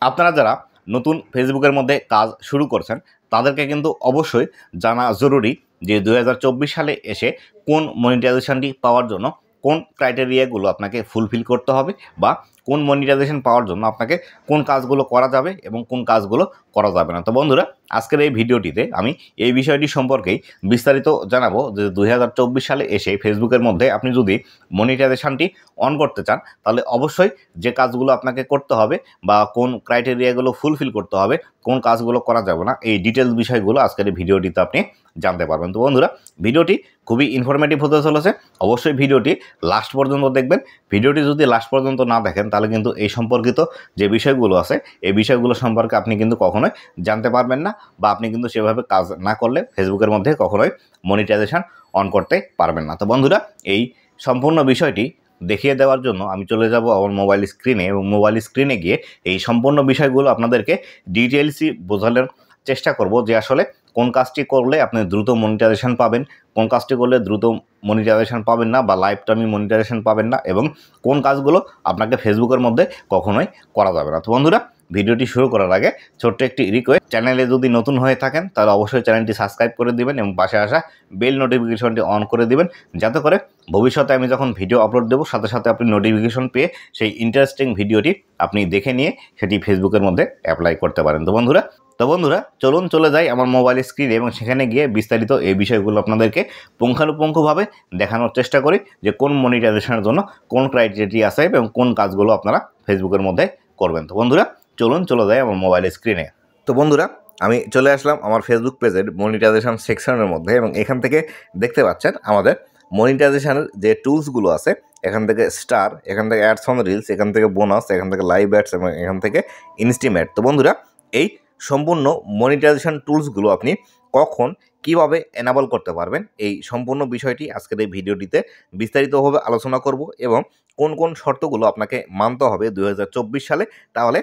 আপনারা যারা নতুন ফেসবুকের মধ্যে কাজ শুরু করছেন তাদেরকে কিন্তু অবশ্যই জানা জরুরি যে 2024 সালে এসে কোন মনিটাইজেশনটি পাওয়ার জন্য কোন ক্রাইটেরিয়াগুলো আপনাকে ফুলফিল করতে হবে বা কোন মনিটাইজেশন পাওয়ার জন্য আপনাকে কোন কাজগুলো করা যাবে এবং কোন কাজগুলো করা যাবে না। তো বন্ধুরা, আজকের এই ভিডিওটিতে আমি এই বিষয়টি সম্পর্কেই বিস্তারিত জানাবো যে 2024 সালে এসে ফেসবুকের মধ্যে আপনি যদি মনিটাইজেশনটি অন করতে চান তাহলে অবশ্যই যে কাজগুলো আপনাকে করতে হবে বা কোন ক্রাইটেরিয়াগুলো ফুলফিল করতে হবে, কোন কাজগুলো করা যাবে না, এই ডিটেলস বিষয়গুলো আজকের এই ভিডিওটিতে আপনি জানতে পারবেন। তো বন্ধুরা, ভিডিওটি খুবই ইনফরমেটিভ হতে চলেছে, অবশ্যই ভিডিওটি লাস্ট পর্যন্ত দেখবেন। ভিডিওটি যদি লাস্ট পর্যন্ত না দেখেন তাহলে কিন্তু এই সম্পর্কিত যে বিষয়গুলো আছে এই বিষয়গুলো সম্পর্কে আপনি কিন্তু কখনোই জানতে পারবেন না বা আপনি কিন্তু সেভাবে কাজ না করলে ফেসবুকের মধ্যে কখনোই মনিটাইজেশন অন করতে পারবেন না। তো বন্ধুরা, এই সম্পূর্ণ বিষয়টি দেখিয়ে দেওয়ার জন্য আমি চলে যাব আমার মোবাইল স্ক্রিনে এবং মোবাইল স্ক্রিনে গিয়ে এই সম্পূর্ণ বিষয়গুলো আপনাদেরকে ডিটেলসই বোঝানোর চেষ্টা করব যে আসলে কোন কাজটি করলে আপনি দ্রুত মনিটাইজেশন পাবেন, কোন কাজটি করলে দ্রুত মনিটাইজেশন পাবেন না বা লাইফ টাইম মনিটাইজেশন পাবেন না এবং কোন কাজগুলো আপনাকে ফেসবুকের মধ্যে কখনোই করা যাবে না। তো বন্ধুরা, ভিডিওটি শুরু করার আগে ছোট্ট একটি রিকোয়েস্ট, চ্যানেলে যদি নতুন হয়ে থাকেন তাহলে অবশ্যই চ্যানেলটি সাবস্ক্রাইব করে দিবেন এবং পাশে আসা বেল নোটিফিকেশনটি অন করে দিবেন, যাতে করে ভবিষ্যতে আমি যখন ভিডিও আপলোড দেবো সাথে সাথে আপনি নোটিফিকেশন পেয়ে সেই ইন্টারেস্টিং ভিডিওটি আপনি দেখে নিয়ে সেটি ফেসবুকের মধ্যে অ্যাপ্লাই করতে পারেন। তো বন্ধুরা, চলুন চলে যাই আমার মোবাইল স্ক্রিনে এবং সেখানে গিয়ে বিস্তারিত এই বিষয়গুলো আপনাদেরকে পুঙ্খানুপুঙ্খভাবে দেখানোর চেষ্টা করি যে কোন মনিটাইজেশনের জন্য কোন ক্রাইটেরিয়া আছে এবং কোন কাজগুলো আপনারা ফেসবুকের মধ্যে করবেন। তো বন্ধুরা, চলুন চলে যাই আমার মোবাইল স্ক্রিনে। তো বন্ধুরা, আমি চলে আসলাম আমার ফেসবুক পেজের মনিটাইজেশন সেকশনের মধ্যে এবং এখান থেকে দেখতে পাচ্ছেন আমাদের মনিটাইজেশনের যে টুলসগুলো আছে, এখান থেকে স্টার, এখান থেকে অ্যাডস অন রিলস, এখান থেকে বোনাস, এখান থেকে লাইভ অ্যাডস এবং এখান থেকে ইনস্টিমেট। তো বন্ধুরা, এই সম্পূর্ণ মনিটাইজেশন টুলসগুলো আপনি কখন কিভাবে এনাবল করতে পারবেন এই সম্পূর্ণ বিষয়টি আজকের এই ভিডিওটিতে বিস্তারিতভাবে আলোচনা করব এবং কোন কোন শর্তগুলো আপনাকে মানতে হবে 2024 সালে, তাহলে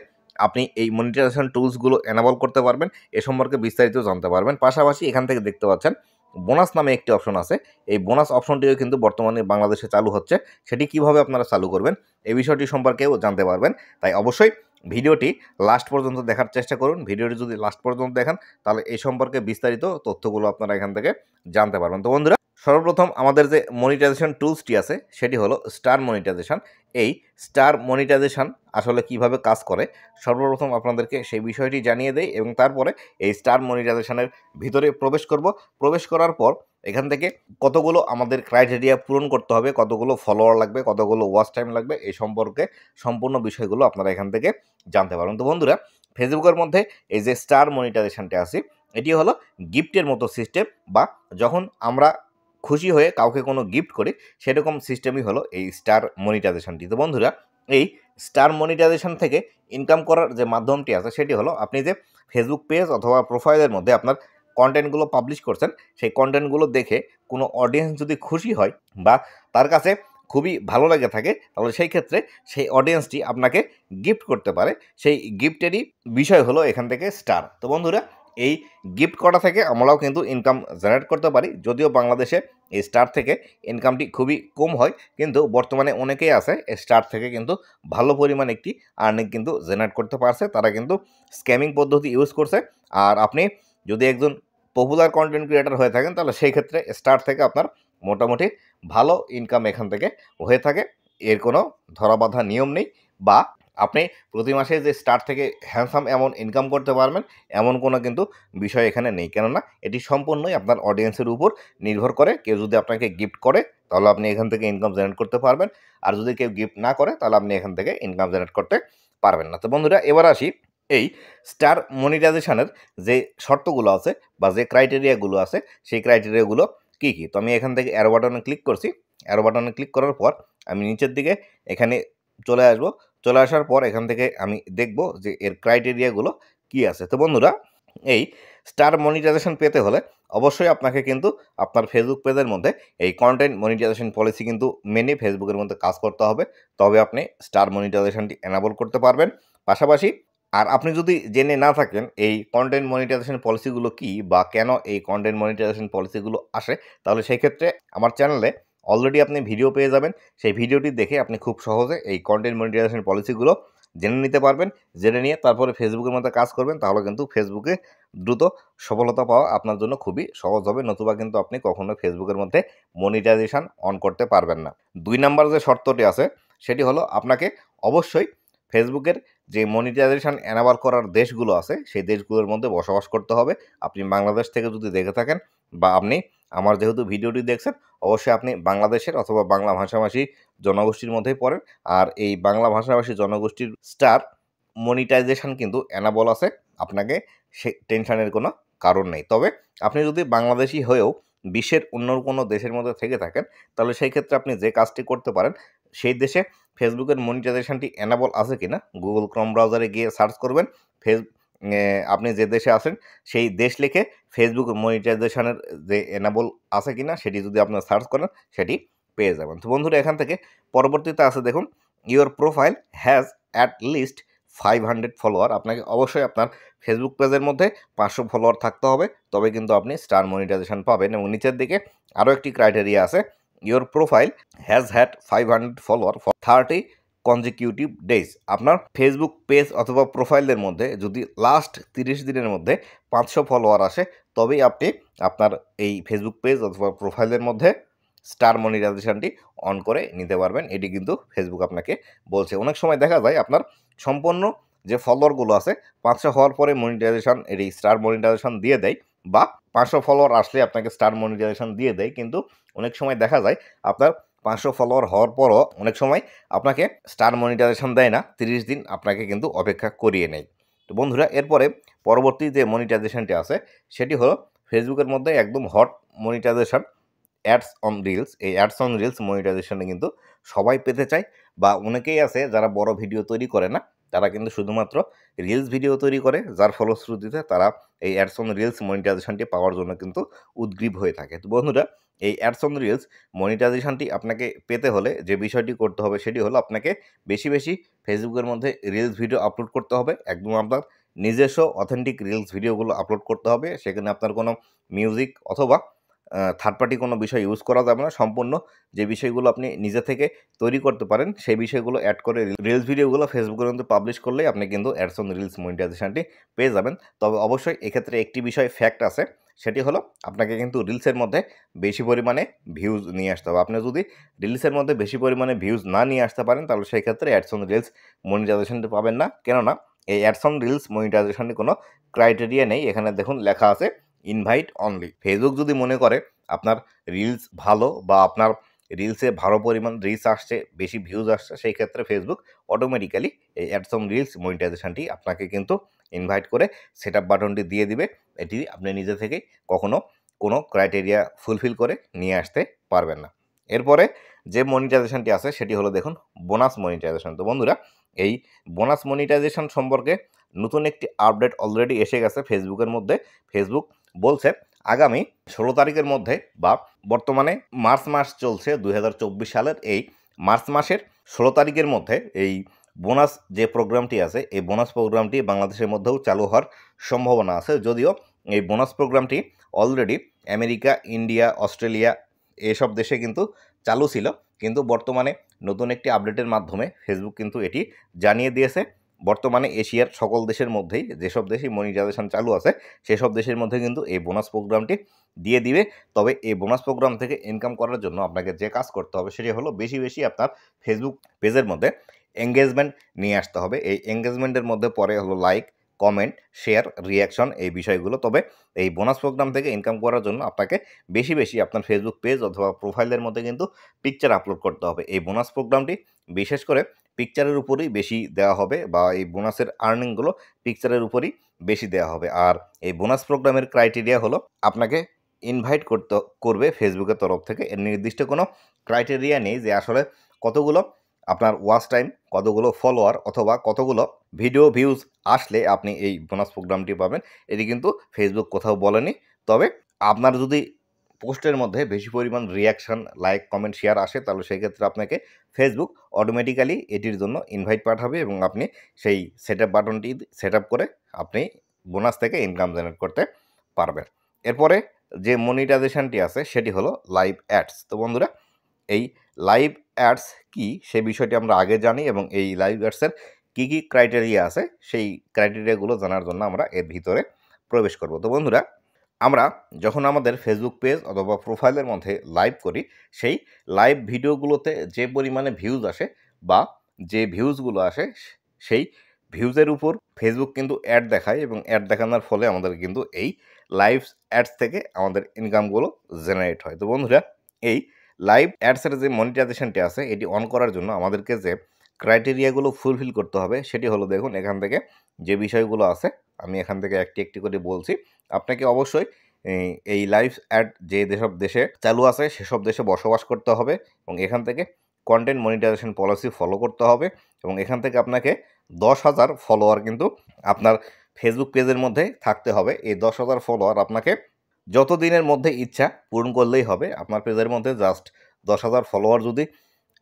আপনি এই মনিটাইজেশন টুলসগুলো এনাবল করতে পারবেন, এ সম্পর্কে বিস্তারিত জানতে পারবেন। পাশাপাশি এখান থেকে দেখতে পাচ্ছেন বোনাস নামে একটি অপশন আছে, এই বোনাস অপশনটিও কিন্তু বর্তমানে বাংলাদেশে চালু হচ্ছে, সেটি কিভাবে আপনারা চালু করবেন এই বিষয়টি সম্পর্কেও জানতে পারবেন। তাই অবশ্যই ভিডিওটি লাস্ট পর্যন্ত দেখার চেষ্টা করুন। ভিডিওটি যদি লাস্ট পর্যন্ত দেখেন তাহলে এই সম্পর্কে বিস্তারিত তথ্যগুলো আপনারা এখান থেকে জানতে পারবেন। তো বন্ধুরা, সর্বপ্রথম আমাদের যে মনিটাইজেশন টুলসটি আছে সেটি হলো স্টার মনিটাইজেশন। এই স্টার মনিটাইজেশন আসলে কিভাবে কাজ করে সর্বপ্রথম আপনাদেরকে সেই বিষয়টি জানিয়ে দেই এবং তারপরে এই স্টার মনিটাইজেশনের ভিতরে প্রবেশ করার পর এখান থেকে কতগুলো আমাদের ক্রাইটেরিয়া পূরণ করতে হবে, কতগুলো ফলোয়ার লাগবে, কতগুলো ওয়াচ টাইম লাগবে, এই সম্পর্কে সম্পূর্ণ বিষয়গুলো আপনারা এখান থেকে জানতে পারবেন। তো বন্ধুরা, ফেসবুকের মধ্যে এই যে স্টার মনিটাইজেশনটি আছে এটি হলো গিফটের মতো সিস্টেম, বা যখন আমরা খুশি হয়ে কাউকে কোনো গিফট করি সেরকম সিস্টেমই হলো এই স্টার মনিটাইজেশনটি। তো বন্ধুরা, এই স্টার মনিটাইজেশন থেকে ইনকাম করার যে মাধ্যমটি আছে সেটি হলো আপনি যে ফেসবুক পেজ অথবা প্রোফাইলের মধ্যে আপনার কন্টেন্টগুলো পাবলিশ করছেন, সেই কন্টেন্টগুলো দেখে কোনো অডিয়েন্স যদি খুশি হয় বা তার কাছে খুবই ভালো লেগে থাকে তাহলে সেই ক্ষেত্রে সেই অডিয়েন্সটি আপনাকে গিফট করতে পারে, সেই গিফটেরই বিষয় হলো এখান থেকে স্টার। তো বন্ধুরা, এই গিফট করা থেকে আমরাও কিন্তু ইনকাম জেনারেট করতে পারি, যদিও বাংলাদেশে এই স্টার থেকে ইনকামটি খুবই কম হয়, কিন্তু বর্তমানে অনেকেই আছে স্টার থেকে কিন্তু ভালো পরিমাণ একটি আর্নিং কিন্তু জেনারেট করতে পারছে, তারা কিন্তু স্ক্যামিং পদ্ধতি ইউজ করছে। আর আপনি যদি একজন পপুলার কন্টেন্ট ক্রিয়েটার হয়ে থাকেন তাহলে সেই ক্ষেত্রে স্টার থেকে আপনার মোটামুটি ভালো ইনকাম এখান থেকে হয়ে থাকে, এর কোনো ধরাবাঁধা নিয়ম নেই, বা আপনি প্রতি মাসে যে স্টার থেকে হ্যান্ডসাম এমন ইনকাম করতে পারবেন এমন কোনো কিন্তু বিষয় এখানে নেই, কেননা এটি সম্পূর্ণই আপনার অডিয়েন্সের উপর নির্ভর করে। কেউ যদি আপনাকে গিফট করে তাহলে আপনি এখান থেকে ইনকাম জেনারেট করতে পারবেন, আর যদি কেউ গিফট না করে তাহলে আপনি এখান থেকে ইনকাম জেনারেট করতে পারবেন না। তো বন্ধুরা, এবার আসি এই স্টার মনিটাইজেশনের যে শর্তগুলো আছে বা যে ক্রাইটেরিয়াগুলো আছে সেই ক্রাইটেরিয়াগুলো কী কী। তো আমি এখান থেকে অ্যারো বাটনে ক্লিক করছি, অ্যারো বাটনে ক্লিক করার পর আমি নিচের দিকে এখানে চলে আসবো, চলে আসার পর এখান থেকে আমি দেখব যে এর ক্রাইটেরিয়াগুলো কী আছে। তো বন্ধুরা, এই স্টার মনিটাইজেশন পেতে হলে অবশ্যই আপনাকে কিন্তু আপনার ফেসবুক পেজের মধ্যে এই কন্টেন্ট মনিটাইজেশন পলিসি কিন্তু মেনে ফেসবুকের মধ্যে কাজ করতে হবে, তবে আপনি স্টার মনিটাইজেশনটি এনাবল করতে পারবেন। পাশাপাশি আর আপনি যদি জেনে না থাকেন এই কন্টেন্ট মনিটাইজেশন পলিসিগুলো কী বা কেন এই কন্টেন্ট মনিটাইজেশন পলিসিগুলো আসে, তাহলে সেই ক্ষেত্রে আমার চ্যানেলে অলরেডি আপনি ভিডিও পেয়ে যাবেন, সেই ভিডিওটি দেখে আপনি খুব সহজে এই কন্টেন্ট মনিটাইজেশন পলিসিগুলো জেনে নিতে পারবেন। জেনে নিয়ে তারপরে ফেসবুকের মধ্যে কাজ করবেন, তাহলে কিন্তু ফেসবুকে দ্রুত সফলতা পাওয়া আপনার জন্য খুবই সহজ হবে, নতুবা কিন্তু আপনি কখনো ফেসবুকের মধ্যে মনিটাইজেশন অন করতে পারবেন না। 2 নাম্বার যে শর্তটি আছে সেটি হলো আপনাকে অবশ্যই ফেসবুকের যে মনিটাইজেশন এনাবল করার দেশগুলো আছে সেই দেশগুলোর মধ্যে বসবাস করতে হবে। আপনি বাংলাদেশ থেকে যদি দেখে থাকেন বা আপনি আমার যেহেতু ভিডিওটি দেখছেন, অবশ্যই আপনি বাংলাদেশের অথবা বাংলা ভাষাভাষী জনগোষ্ঠীর মধ্যেই পড়েন। আর এই বাংলা ভাষাভাষী জনগোষ্ঠীর স্টার মনিটাইজেশন কিন্তু এনাবল আছে, আপনাকে সে টেনশনের কোনো কারণ নেই। তবে আপনি যদি বাংলাদেশি হয়েও বিশ্বের অন্য কোনো দেশের মধ্যে থেকে থাকেন, তাহলে সেই ক্ষেত্রে আপনি যে কাজটি করতে পারেন, সেই দেশে ফেসবুকের মনিটাইজেশনটি এনাবল আছে কিনা গুগল ক্রোম ব্রাউজারে গিয়ে সার্চ করবেন। ফেস আপনি যে দেশে আছেন সেই দেশ লিখে ফেসবুক মনিটাইজেশনের যে এনাবল আছে কিনা সেটি যদি আপনার সার্চ করেন সেটি পেয়ে যাবেন। তো বন্ধুরা, এখান থেকে পরবর্তীতে আছে দেখুন, your profile has at least 500 follower. আপনাকে অবশ্যই আপনার ফেসবুক পেজের মধ্যে 500 ফলোয়ার থাকতে হবে, তবে কিন্তু আপনি স্টার মনিটাইজেশন পাবেন। এবং নিচের দিকে আরও একটি ক্রাইটেরিয়া আছে, your profile has had 500 follower for 30 consecutive days. আপনার ফেসবুক পেজ অথবা প্রোফাইলের মধ্যে যদি লাস্ট 30 দিনের মধ্যে 500 ফলোয়ার আসে, তবেই আপনি আপনার এই ফেসবুক পেজ অথবা প্রোফাইলের মধ্যে স্টার মনিটাইজেশনটি অন করে নিতে পারবেন। এটি কিন্তু ফেসবুক আপনাকে বলছে। অনেক সময় দেখা যায় আপনার সম্পূর্ণ যে ফলোয়ারগুলো আছে 500 হওয়ার পরে মনিটাইজেশন, এটি স্টার মনিটাইজেশন দিয়ে দেয়, বা 500 ফলোয়ার আসলে আপনাকে স্টার মনিটাইজেশন দিয়ে দেয়। কিন্তু অনেক সময় দেখা যায় আপনার 500 ফলোয়ার হওয়ার পরও অনেক সময় আপনাকে স্টার মনিটাইজেশন দেয় না, 30 দিন আপনাকে কিন্তু অপেক্ষা করিয়ে নেয়। তো বন্ধুরা, এরপরে পরবর্তী যে মনিটাইজেশনটি আছে সেটি হলো ফেসবুকের মধ্যে একদম hot monetization, ads on reels. এই অ্যাডস অন রিলস মনিটাইজেশনে কিন্তু সবাই পেতে চায়, বা অনেকেই আছে যারা বড় ভিডিও তৈরি করে না, তারা কিন্তু শুধুমাত্র রিলস ভিডিও তৈরি করে, যার ফলশ্রুতিতে তারা এই অ্যাডস অন রিলস মনিটাইজেশনটি পাওয়ার জন্য কিন্তু উদগ্রীব হয়ে থাকে। তো বন্ধুরা, এই অ্যাডস অন রিলস মনিটাইজেশনটি আপনাকে পেতে হলে যে বিষয়টি করতে হবে সেটি হলো আপনাকে বেশি বেশি ফেসবুকের মধ্যে রিলস ভিডিও আপলোড করতে হবে। একদম আপনার নিজস্ব অথেন্টিক রিলস ভিডিওগুলো আপলোড করতে হবে। সেখানে আপনার কোনো মিউজিক অথবা থার্ড পার্টি কোনো বিষয় ইউজ করা যাবে না। সম্পূর্ণ যে বিষয়গুলো আপনি নিজে থেকে তৈরি করতে পারেন সেই বিষয়গুলো অ্যাড করে রিলস ভিডিওগুলো ফেসবুকের মধ্যে পাবলিশ করলেই আপনি কিন্তু অ্যাডস অন রিলস মনিটাইজেশনটি পেয়ে যাবেন। তবে অবশ্যই এক্ষেত্রে একটি বিষয় ফ্যাক্ট আছে, সেটি হলো আপনাকে কিন্তু রিলসের মধ্যে বেশি পরিমাণে ভিউজ নিয়ে আসতে হবে। আপনি যদি রিলসের মধ্যে বেশি পরিমাণে ভিউজ না নিয়ে আসতে পারেন, তাহলে সেই ক্ষেত্রে অ্যাডস অন রিলস মনিটাইজেশনটি পাবেন না। কেননা এই অ্যাডস অন রিলস মনিটাইজেশনে কোনো ক্রাইটেরিয়া নেই। এখানে দেখুন লেখা আছে ইনভাইট অনলি। ফেসবুক যদি মনে করে আপনার রিলস ভালো বা আপনার রিলসে ভালো পরিমাণ রিচ আসছে, বেশি ভিউজ আসছে, সেই ক্ষেত্রে ফেসবুক অটোমেটিক্যালি এই অ্যাডস অন রিলস মনিটাইজেশনটি আপনাকে কিন্তু ইনভাইট করে সেট আপ বাটনটি দিয়ে দিবে। এটি আপনি নিজে থেকেই কখনো কোনো ক্রাইটেরিয়া ফুলফিল করে নিয়ে আসতে পারবেন না। এরপরে যে মনিটাইজেশনটি আছে সেটি হলো দেখুন বোনাস মনিটাইজেশন। তো বন্ধুরা, এই বোনাস মনিটাইজেশন সম্পর্কে নতুন একটি আপডেট অলরেডি এসে গেছে ফেসবুকের মধ্যে। ফেসবুক বলছে আগামী 16 তারিখের মধ্যে, বা বর্তমানে মার্চ মাস চলছে 2024 সালের, এই মার্চ মাসের 16 তারিখের মধ্যে এই বোনাস যে প্রোগ্রামটি আছে এই বোনাস প্রোগ্রামটি বাংলাদেশের মধ্যেও চালু হওয়ার সম্ভাবনা আছে। যদিও এই বোনাস প্রোগ্রামটি অলরেডি আমেরিকা, ইন্ডিয়া, অস্ট্রেলিয়া এসব দেশে কিন্তু চালু ছিল, কিন্তু বর্তমানে নতুন একটি আপডেটের মাধ্যমে ফেসবুক কিন্তু এটি জানিয়ে দিয়েছে বর্তমানে এশিয়ার সকল দেশের মধ্যেই যেসব দেশে মনিটাইজেশন চালু আছে সেসব দেশের মধ্যে কিন্তু এই বোনাস প্রোগ্রামটি দিয়ে দিবে। তবে এই বোনাস প্রোগ্রাম থেকে ইনকাম করার জন্য আপনাকে যে কাজ করতে হবে সেটি হলো বেশি বেশি আপনার ফেসবুক পেজের মধ্যে এঙ্গেজমেন্ট নিয়ে আসতে হবে। এই এঙ্গেজমেন্টের মধ্যে পরে হলো লাইক, কমেন্ট, শেয়ার, রিয়াকশন, এই বিষয়গুলো। তবে এই বোনাস প্রোগ্রাম থেকে ইনকাম করার জন্য আপনাকে বেশি বেশি আপনার ফেসবুক পেজ অথবা প্রোফাইলের মধ্যে কিন্তু পিকচার আপলোড করতে হবে। এই বোনাস প্রোগ্রামটি বিশেষ করে পিকচারের উপরেই বেশি দেওয়া হবে, বা এই বোনাসের আর্নিংগুলো পিকচারের উপরই বেশি দেওয়া হবে। আর এই বোনাস প্রোগ্রামের ক্রাইটেরিয়া হলো আপনাকে ইনভাইট করবে ফেসবুকের তরফ থেকে। এর নির্দিষ্ট কোনো ক্রাইটেরিয়া নেই যে আসলে কতগুলো আপনার ওয়াচ টাইম, কতগুলো ফলোয়ার অথবা কতগুলো ভিডিও ভিউজ আসলে আপনি এই বোনাস প্রোগ্রামটি পাবেন, এটি কিন্তু ফেসবুক কোথাও বলেনি। তবে আপনার যদি পোস্টের মধ্যে বেশি পরিমাণ রিয়াকশান, লাইক, কমেন্ট, শেয়ার আসে, তাহলে সেক্ষেত্রে আপনাকে ফেসবুক অটোমেটিক্যালি এটির জন্য ইনভাইট পাঠাবে এবং আপনি সেই সেট আপ বাটনটি সেট আপ করে আপনি বোনাস থেকে ইনকাম জেনারেট করতে পারবেন। এরপরে যে মনিটাইজেশনটি আছে সেটি হলো লাইভ অ্যাডস। তো বন্ধুরা, এই লাইভ অ্যাডস কি সে বিষয়টি আমরা আগে জানি, এবং এই লাইভ অ্যাডসের কী কী ক্রাইটেরিয়া আছে সেই ক্রাইটেরিয়াগুলো জানার জন্য আমরা এর ভিতরে প্রবেশ করব। তো বন্ধুরা, আমরা যখন আমাদের ফেসবুক পেজ অথবা প্রোফাইলের মধ্যে লাইভ করি, সেই লাইভ ভিডিওগুলোতে যে পরিমাণে ভিউজ আসে বা যে ভিউজগুলো আসে, সেই ভিউজের উপর ফেসবুক কিন্তু অ্যাড দেখায় এবং অ্যাড দেখানোর ফলে আমাদের কিন্তু এই লাইভ অ্যাডস থেকে আমাদের ইনকামগুলো জেনারেট হয়। তো বন্ধুরা, এই লাইভ অ্যাডসের যে মনিটাইজেশনটি আছে এটি অন করার জন্য আমাদেরকে যে ক্রাইটেরিয়াগুলো ফুলফিল করতে হবে সেটি হলো, দেখুন এখান থেকে যে বিষয়গুলো আছে আমি এখান থেকে একটি একটি করে বলছি। আপনাকে অবশ্যই এই লাইভ অ্যাড যে যেসব দেশে চালু আছে সেসব দেশে বসবাস করতে হবে এবং এখান থেকে কন্টেন্ট মনিটাইজেশন পলিসি ফলো করতে হবে এবং এখান থেকে আপনাকে 10,000 ফলোয়ার কিন্তু আপনার ফেসবুক পেজের মধ্যে থাকতে হবে। এই 10,000 ফলোয়ার আপনাকে যত দিনের মধ্যে ইচ্ছা পূরণ করলেই হবে। আপনার পেজের মধ্যে জাস্ট 10,000 ফলোয়ার যদি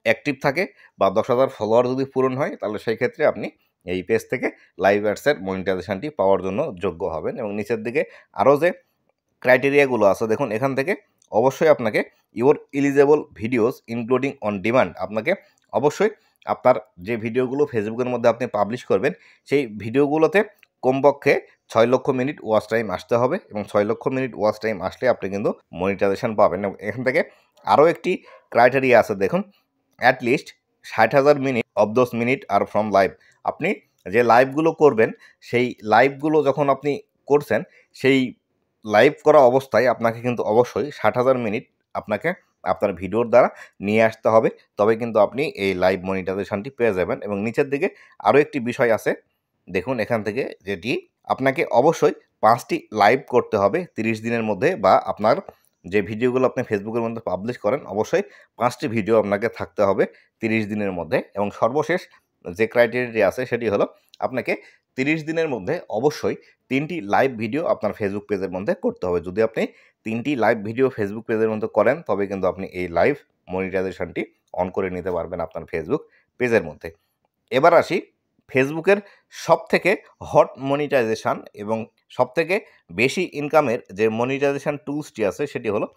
অ্যাক্টিভ থাকে বা 10,000 ফলোয়ার যদি পূরণ হয়, তাহলে সেই ক্ষেত্রে আপনি এই পেজ থেকে লাইভ অ্যাডসের মনিটাইজেশনটি পাওয়ার জন্য যোগ্য হবেন। এবং নিচের দিকে আরও যে ক্রাইটেরিয়াগুলো আছে দেখুন, এখান থেকে অবশ্যই আপনাকে your eligible videos including on demand, আপনাকে অবশ্যই আপনার যে ভিডিওগুলো ফেসবুকের মধ্যে আপনি পাবলিশ করবেন সেই ভিডিওগুলোতে কমপক্ষে 6 লক্ষ মিনিট ওয়াচ টাইম আসতে হবে এবং 6 লক্ষ মিনিট ওয়াচ টাইম আসলে আপনি কিন্তু মনিটাইজেশন পাবেন। এবং এখান থেকে আরও একটি ক্রাইটেরিয়া আছে দেখুন, at least 60,000 minute of those minute are from live. আপনি যে লাইভগুলো করবেন সেই লাইভগুলো যখন আপনি করছেন সেই লাইভ করা অবস্থায় আপনাকে কিন্তু অবশ্যই 60,000 মিনিট আপনাকে আপনার ভিডিওর দ্বারা নিয়ে আসতে হবে, তবে কিন্তু আপনি এই লাইভ মনিটাইজেশনটি পেয়ে যাবেন। এবং নিচের দিকে আরও একটি বিষয় আছে দেখুন এখান থেকে, যেটি আপনাকে অবশ্যই 5টি লাইভ করতে হবে 30 দিনের মধ্যে, বা আপনার যে ভিডিওগুলো আপনি ফেসবুকের মধ্যে পাবলিশ করেন অবশ্যই 5টি ভিডিও আপনাকে থাকতে হবে 30 দিনের মধ্যে। এবং সর্বশেষ যে ক্রাইটেরিয়া আছে সেটি হলো, আপনাকে 30 দিনের মধ্যে অবশ্যই 3টি লাইভ ভিডিও আপনার ফেসবুক পেজের মধ্যে করতে হবে। যদি আপনি 3টি লাইভ ভিডিও ফেসবুক পেজের মধ্যে করেন তবে কিন্তু আপনি এই লাইভ মনিটাইজেশনটি অন করে নিতে পারবেন আপনার ফেসবুক পেজের মধ্যে। এবার আসি ফেসবুকের সবথেকে হট মনিটাইজেশন এবং সবথেকে বেশি ইনকামের যে মনিটাইজেশন টুলসটি আছে সেটি হলো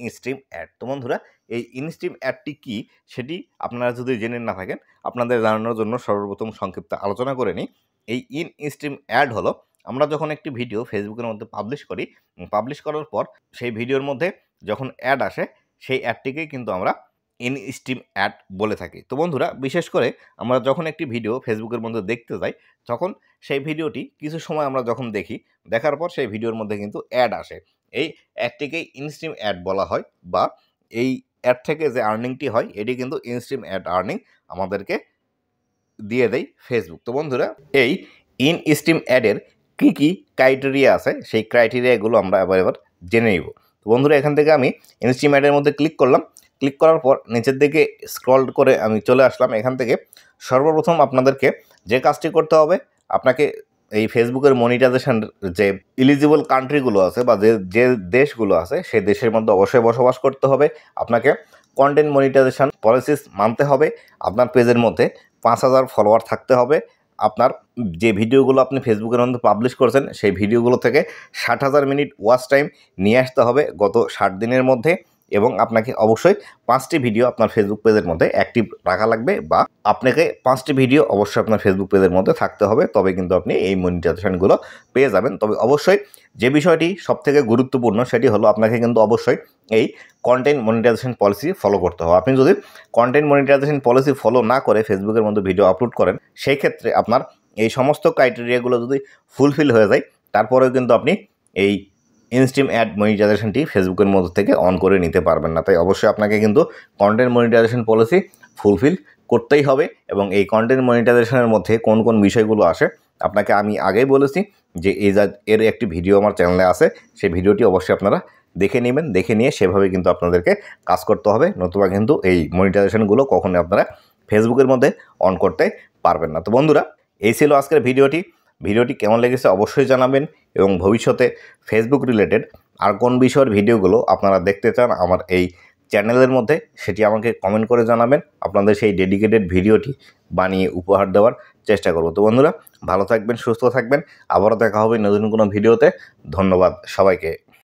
ইনস্ট্রিম অ্যাড। তো বন্ধুরা, এই ইনস্ট্রিম অ্যাডটি কী সেটি আপনারা যদি জেনে না থাকেন, আপনাদের জানানোর জন্য সর্বপ্রথম সংক্ষিপ্ত আলোচনা করে নিই। এই ইনস্ট্রিম অ্যাড হলো, আমরা যখন একটি ভিডিও ফেসবুকের মধ্যে পাবলিশ করি, পাবলিশ করার পর সেই ভিডিওর মধ্যে যখন অ্যাড আসে সেই অ্যাডটিকেই কিন্তু আমরা ইনস্ট্রিম অ্যাড বলে থাকি। তো বন্ধুরা, বিশেষ করে আমরা যখন একটি ভিডিও ফেসবুকের মধ্যে দেখতে যাই তখন সেই ভিডিওটি কিছু সময় আমরা যখন দেখি, দেখার পর সেই ভিডিওর মধ্যে কিন্তু অ্যাড আসে। এই অ্যাডটিকেই ইনস্ট্রিম অ্যাড বলা হয়, বা এই অ্যাড থেকে যে আর্নিংটি হয় এটি কিন্তু ইনস্ট্রিম অ্যাড আর্নিং আমাদেরকে দিয়ে দেয় ফেসবুক। তো বন্ধুরা, এই ইনস্ট্রিম অ্যাডের কী কী ক্রাইটেরিয়া আছে সেই ক্রাইটেরিয়াগুলো আমরা এবার জেনে নিব। তো বন্ধুরা, এখান থেকে আমি ইনস্ট্রিম অ্যাডের মধ্যে ক্লিক করলাম। ক্লিক করার পর নিচের দিকে স্ক্রল করে আমি চলে আসলাম। এখান থেকে সর্বপ্রথম আপনাদেরকে যে কাজটি করতে হবে, আপনাকে এই ফেসবুকের মনিটাইজেশন যে এলিজিবল কান্ট্রিগুলো আছে বা যে দেশগুলো আছে সেই দেশের মধ্যে অবশ্যই বসবাস করতে হবে। আপনাকে কন্টেন্ট মনিটাইজেশন পলিসিস মানতে হবে। আপনার পেজের মধ্যে 5,000 ফলোয়ার থাকতে হবে। আপনার যে ভিডিওগুলো আপনি ফেসবুকের মধ্যে পাবলিশ করছেন সেই ভিডিওগুলো থেকে 60,000 মিনিট ওয়াচ টাইম নিয়ে আসতে হবে গত 60 দিনের মধ্যে। এবং আপনাকে অবশ্যই 5টি ভিডিও আপনার ফেসবুক পেজের মধ্যে অ্যাক্টিভ রাখা লাগবে, বা আপনাকে 5টি ভিডিও অবশ্যই আপনার ফেসবুক পেজের মধ্যে থাকতে হবে, তবে কিন্তু আপনি এই মনিটাইজেশনগুলো পেয়ে যাবেন। তবে অবশ্যই যে বিষয়টি সবথেকে গুরুত্বপূর্ণ সেটি হলো, আপনাকে কিন্তু অবশ্যই এই কন্টেন্ট মনিটাইজেশন পলিসি ফলো করতে হবে। আপনি যদি কন্টেন্ট মনিটাইজেশন পলিসি ফলো না করে ফেসবুকের মধ্যে ভিডিও আপলোড করেন, সেই ক্ষেত্রে আপনার এই সমস্ত ক্রাইটেরিয়াগুলো যদি ফুলফিল হয়ে যায় তারপরেও কিন্তু আপনি এই ইনস্ট্রিম অ্যাড মনিটাইজেশনটি ফেসবুকের মধ্যে থেকে অন করে নিতে পারবেন না। তাই অবশ্যই আপনাকে কিন্তু কন্টেন্ট মনিটাইজেশন পলিসি ফুলফিল করতেই হবে। এবং এই কন্টেন্ট মনিটাইজেশনের মধ্যে কোন কোন বিষয়গুলো আসে আপনাকে আমি আগেই বলেছি যে এর একটি ভিডিও আমার চ্যানেলে আছে, সেই ভিডিওটি অবশ্যই আপনারা দেখে নেবেন। দেখে নিয়ে সেভাবে কিন্তু আপনাদেরকে কাজ করতে হবে, নতুবা কিন্তু এই মনিটাইজেশনগুলো কখনোই আপনারা ফেসবুকের মধ্যে অন করতে পারবেন না। তো বন্ধুরা, এই ছিল আজকের ভিডিওটি কেমন লেগেছে অবশ্যই জানাবেন। এবং ভবিষ্যতে ফেসবুক রিলেটেড আর কোন বিষয়ের ভিডিওগুলো আপনারা দেখতে চান আমার এই চ্যানেলের মধ্যে সেটি আমাকে কমেন্ট করে জানাবেন। আপনাদের সেই ডেডিকেটেড ভিডিওটি বানিয়ে উপহার দেওয়ার চেষ্টা করব। তো বন্ধুরা, ভালো থাকবেন, সুস্থ থাকবেন। আবারও দেখা হবে নতুন কোনো ভিডিওতে। ধন্যবাদ সবাইকে।